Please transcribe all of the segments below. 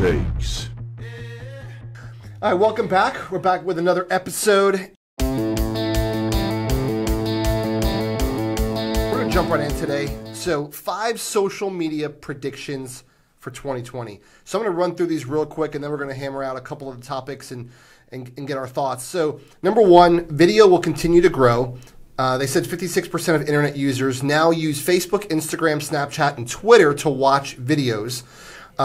takes. All right, welcome back. We're back with another episode. We're going to jump right in today. So 5 social media predictions for 2020. So I'm going to run through these real quick, and then we're going to hammer out a couple of the topics and get our thoughts. So number 1, video will continue to grow. They said 56% of internet users now use Facebook, Instagram, Snapchat, and Twitter to watch videos.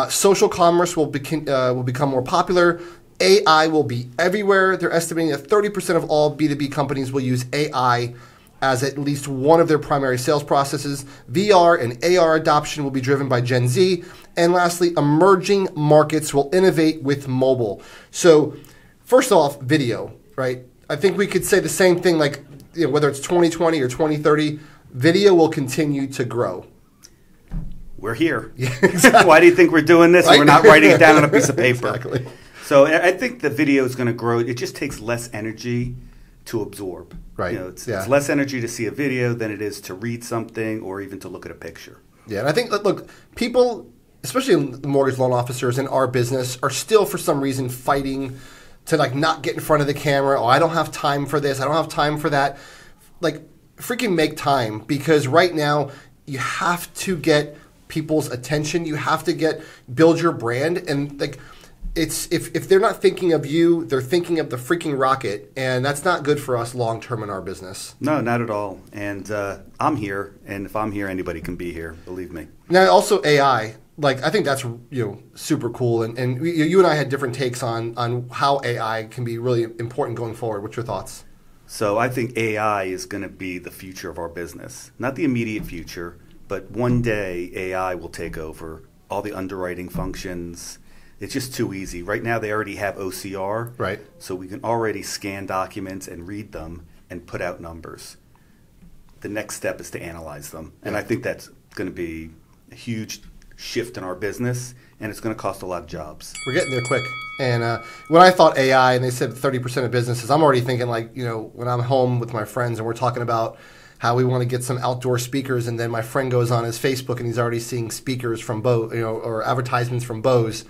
Social commerce will become more popular. AI will be everywhere. They're estimating that 30% of all B2B companies will use AI as at least one of their primary sales processes. VR and AR adoption will be driven by Gen Z. And lastly, emerging markets will innovate with mobile. So first off, video, right? I think we could say the same thing, like, you know, whether it's 2020 or 2030, video will continue to grow. We're here. Yeah, exactly. Why do you think we're doing this? Right? We're not writing it down on a piece of paper. Exactly. So I think the video is going to grow. It just takes less energy to absorb. Right. You know, it's Yeah. less energy to see a video than it is to read something or even to look at a picture. Yeah, and I think, look, people, especially the mortgage loan officers in our business, are still for some reason fighting to like not get in front of the camera. Oh, I don't have time for this. I don't have time for that. Like, freaking make time, because right now you have to get people's attention. You have to build your brand, and like, it's if they're not thinking of you, they're thinking of the freaking rocket, and that's not good for us long term in our business. No, not at all. And I'm here, and if I'm here, anybody can be here. Believe me. Now, also AI. Like, I think that's, you know, super cool, and you and I had different takes on how AI can be really important going forward. What's your thoughts? So I think AI is going to be the future of our business. Not the immediate future, but one day AI will take over all the underwriting functions. It's just too easy. Right now they already have OCR. Right. So we can already scan documents and read them and put out numbers. The next step is to analyze them. And I think that's going to be a huge shift in our business, and it's going to cost a lot of jobs. We're getting there quick. And when I thought AI and they said 30% of businesses, I'm already thinking, like, you know, when I'm home with my friends and we're talking about how we want to get some outdoor speakers, and then my friend goes on his Facebook and he's already seeing speakers from Bose, you know, or advertisements from Bose.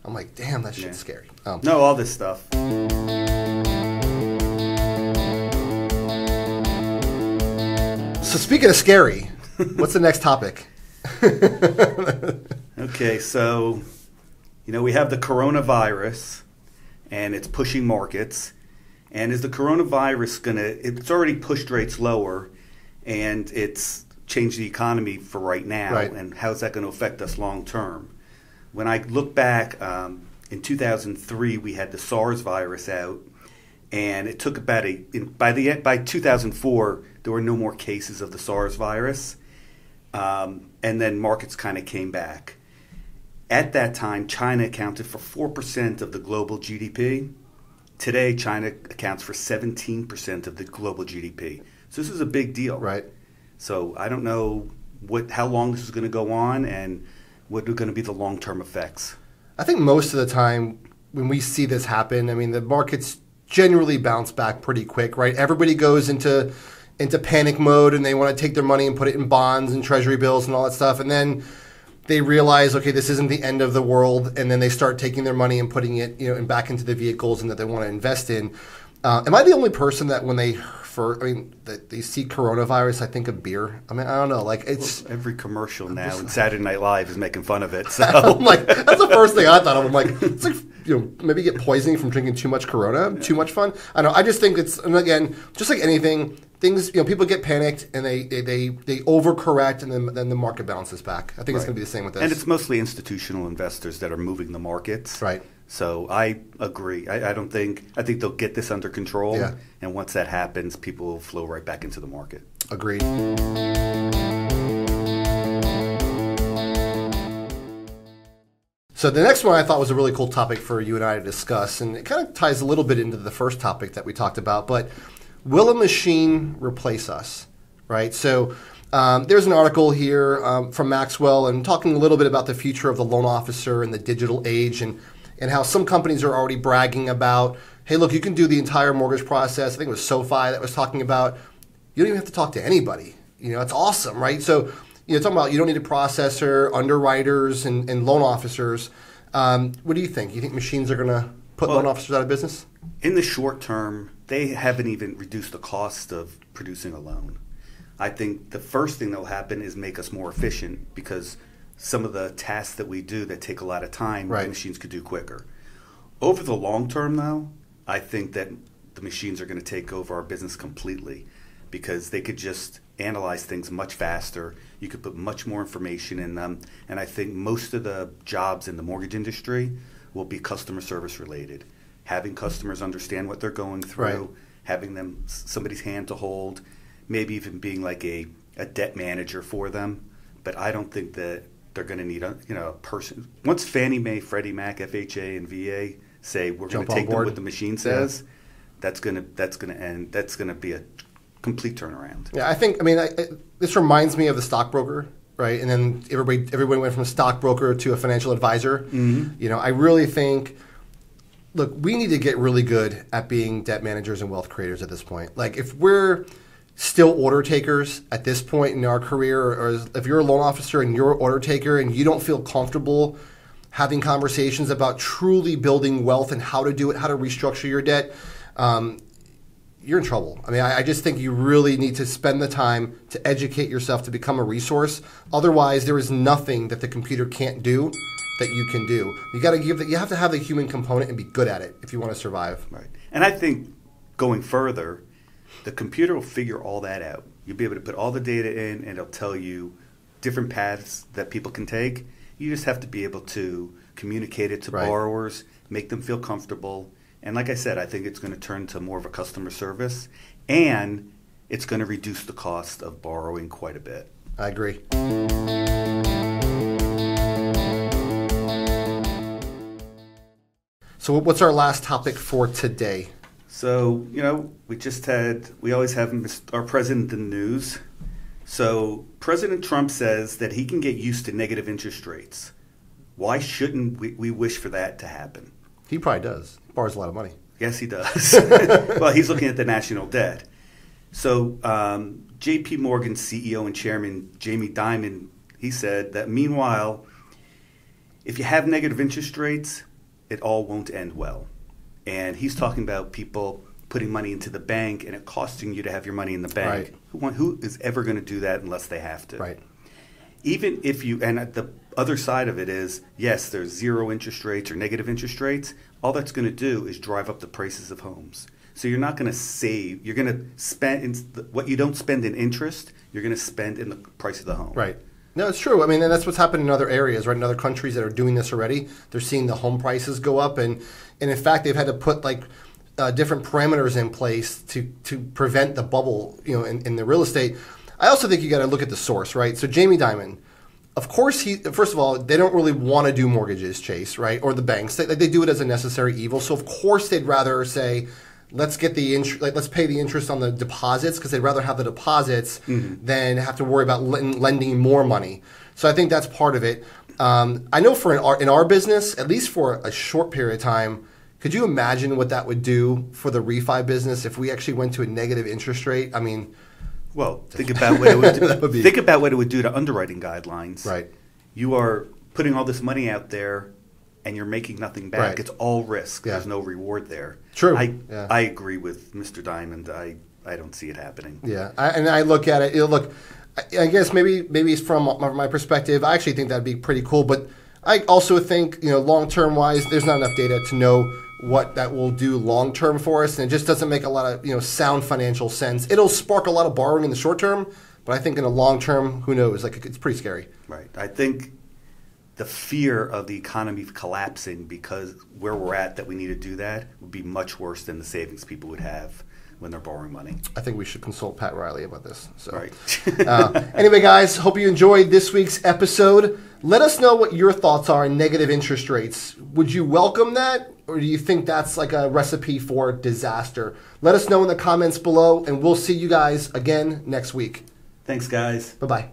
I'm like, damn, that shit's scary. No, all this stuff. So speaking of scary, what's the next topic? Okay, so, you know, we have the coronavirus, and it's pushing markets. And is the coronavirus it's already pushed rates lower, and it's changed the economy for right now, right. And how's that going to affect us long term? When I look back, in 2003, we had the SARS virus out, and it took about by 2004, there were no more cases of the SARS virus, and then markets kind of came back. At that time, China accounted for 4% of the global GDP. Today, China accounts for 17% of the global GDP. So this is a big deal. Right. So I don't know how long this is going to go on and what are going to be the long-term effects. I think most of the time when we see this happen, I mean, the markets generally bounce back pretty quick, right? Everybody goes into panic mode, and they want to take their money and put it in bonds and treasury bills and all that stuff. And then they realize, okay, this isn't the end of the world. And then they start taking their money and putting it, you know, back into the vehicles and that they want to invest in. Am I the only person that when they see coronavirus, I think of beer? I mean, I don't know. Like, it's every commercial now, and Saturday Night Live is making fun of it. So I'm like, that's the first thing I thought of. I'm like, it's like, you know, maybe get poisoning from drinking too much Corona, too much fun. I don't know. I just think it's, and again, just like anything, things, you know, people get panicked and they overcorrect, and then the market bounces back. I think it's going to be the same with this. And it's mostly institutional investors that are moving the markets. Right. So I agree. I think they'll get this under control. Yeah. And once that happens, people will flow right back into the market. Agreed. So the next one I thought was a really cool topic for you and I to discuss, and it kind of ties a little bit into the first topic that we talked about, but will a machine replace us, right? So there's an article here from Maxwell and talking a little bit about the future of the loan officer in the digital age, and how some companies are already bragging about, hey, look, you can do the entire mortgage process. I think it was SoFi that was talking about, you don't even have to talk to anybody. You know, it's awesome, right? So, you know, talking about you don't need a processor, underwriters, and loan officers. What do you think? You think machines are going to put loan officers out of business? In the short term, they haven't even reduced the cost of producing a loan. I think the first thing that will happen is make us more efficient, because some of the tasks that we do that take a lot of time, the machines could do quicker. Over the long term, though, I think that the machines are going to take over our business completely, because they could just analyze things much faster. You could put much more information in them. And I think most of the jobs in the mortgage industry will be customer service related. Having customers understand what they're going through, having them somebody's hand to hold, maybe even being like a debt manager for them. But I don't think that they're going to need a person. Once Fannie Mae, Freddie Mac, FHA, and VA say we're going to take them what the machine says, that's going to end. That's going to be a complete turnaround. Yeah, I mean, this reminds me of the stockbroker, right? And then everybody went from a stockbroker to a financial advisor. Mm-hmm. I really think, look, we need to get really good at being debt managers and wealth creators at this point. Like, if we're still order takers at this point in our career, or if you're a loan officer and you're an order taker and you don't feel comfortable having conversations about truly building wealth and how to do it, how to restructure your debt, you're in trouble. I mean, I just think you really need to spend the time to educate yourself to become a resource. Otherwise, there is nothing that the computer can't do that you can do. You have to have the human component and be good at it if you want to survive. Right. And I think going further, the computer will figure all that out. You'll be able to put all the data in, and it'll tell you different paths that people can take. You just have to be able to communicate it to borrowers, make them feel comfortable. And like I said, I think it's going to turn to more of a customer service, and it's going to reduce the cost of borrowing quite a bit. I agree. So what's our last topic for today? So, we always have our president in the news. So President Trump says that he can get used to negative interest rates. Why shouldn't we wish for that to happen? He probably does. He borrows a lot of money. Yes, he does. Well, he's looking at the national debt. So J.P. Morgan CEO and chairman Jamie Dimon, he said that meanwhile, if you have negative interest rates, it all won't end well. And he's talking about people putting money into the bank and it costing you to have your money in the bank. Right. Who is ever going to do that unless they have to? Right. Even if and the other side of it is, yes, there's zero interest rates or negative interest rates. All that's going to do is drive up the prices of homes. So you're not going to save. You're going to spend what you don't spend in interest, you're going to spend in the price of the home. Right. No, it's true. I mean, and that's what's happened in other areas, right? In other countries that are doing this already, they're seeing the home prices go up, and in fact, they've had to put different parameters in place to prevent the bubble, in the real estate. I also think you got to look at the source, right? So Jamie Dimon, of course, first of all, they don't really want to do mortgages, Chase, right? Or the banks. They do it as a necessary evil. So of course, they'd rather say, let's get let's pay the interest on the deposits, because they'd rather have the deposits than have to worry about lending more money. So I think that's part of it. I know in our business, at least for a short period of time, could you imagine what that would do for the refi business if we actually went to a negative interest rate? I mean, well, think about what it would do. Think about what it would do to underwriting guidelines. Right. You are putting all this money out there, and you're making nothing back. Right. It's all risk. Yeah. There's no reward there. True. I agree with Mr. Diamond. I don't see it happening. Yeah, and I look at it. Look, I guess maybe it's from my perspective. I actually think that'd be pretty cool. But I also think long term wise, there's not enough data to know what that will do long term for us, and it just doesn't make a lot of sound financial sense. It'll spark a lot of borrowing in the short term, but I think in the long term, who knows? It's pretty scary. Right. I think the fear of the economy collapsing because where we're at that we need to do that would be much worse than the savings people would have when they're borrowing money. I think we should consult Pat Riley about this. So. Right. Anyway, guys, hope you enjoyed this week's episode. Let us know what your thoughts are on negative interest rates. Would you welcome that, or do you think that's like a recipe for disaster? Let us know in the comments below, and we'll see you guys again next week. Thanks, guys. Bye-bye.